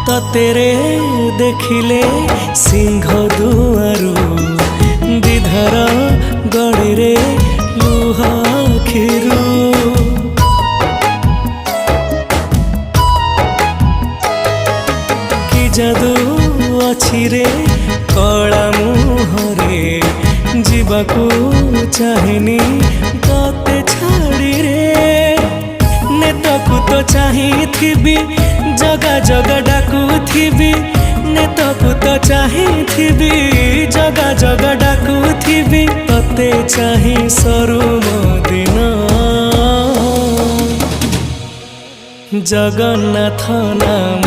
तेरे देखिले सिंह दुआरू विधर गड़ी रे लुह खिरू कि जादू अछि रे कला मुहरे जीवाकू चाहेनी तते छाड़ी रे नेतकू तो चाहिथिबी जगा जगा डाकुथिबी नेतकू तो चाहिथिबी जगा जगा डाकुथिबी तते चाहि सरू दिन जगन्नाथ नाम